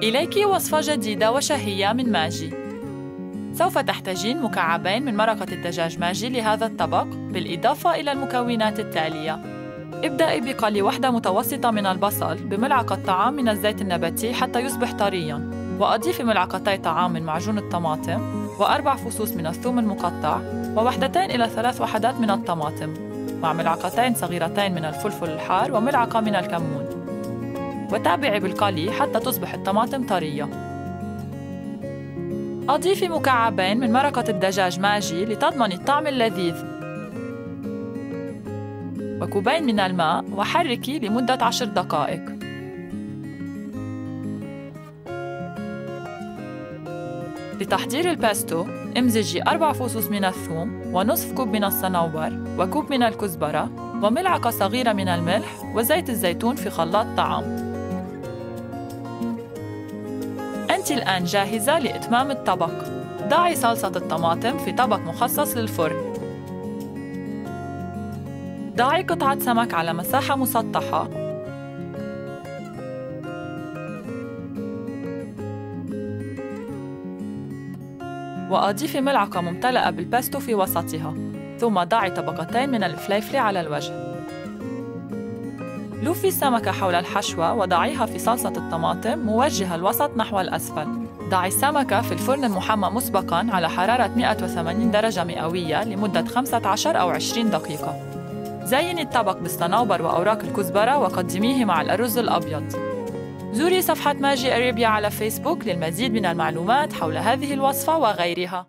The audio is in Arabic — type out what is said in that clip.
إليك وصفة جديدة وشهية من ماجي. سوف تحتاجين مكعبين من مرقة الدجاج ماجي لهذا الطبق، بالإضافة إلى المكونات التالية. ابدأي بقلي واحدة متوسطة من البصل بملعقة طعام من الزيت النباتي حتى يصبح طرياً، وأضيفي ملعقتي طعام من معجون الطماطم، و4 فصوص من الثوم المقطع، و2 إلى 3 وحدات من الطماطم، مع ملعقتين صغيرتين من الفلفل الحار وملعقة من الكمون. وتابعي بالقلي حتى تصبح الطماطم طرية. أضيفي مكعبين من مرقة الدجاج ماجي لتضمني الطعم اللذيذ، وكوبين من الماء، وحركي لمدة 10 دقائق. لتحضير الباستو، امزجي 4 فصوص من الثوم، ونصف كوب من الصنوبر، وكوب من الكزبرة، وملعقة صغيرة من الملح، وزيت الزيتون في خلاط طعام. أنتِ الآن جاهزة لإتمام الطبق. ضعي صلصة الطماطم في طبق مخصص للفرن. ضعي قطعة سمك على مساحة مسطحة. وأضيفي ملعقة ممتلئة بالباستو في وسطها، ثم ضعي طبقتين من الفليفل على الوجه. لوفي السمكة حول الحشوة وضعيها في صلصة الطماطم موجهة الوسط نحو الأسفل. ضعي السمكة في الفرن المحمى مسبقاً على حرارة 180 درجة مئوية لمدة 15 أو 20 دقيقة. زيني الطبق بالصنوبر وأوراق الكزبرة وقدميه مع الأرز الأبيض. زوري صفحة ماجي أريبيا على فيسبوك للمزيد من المعلومات حول هذه الوصفة وغيرها.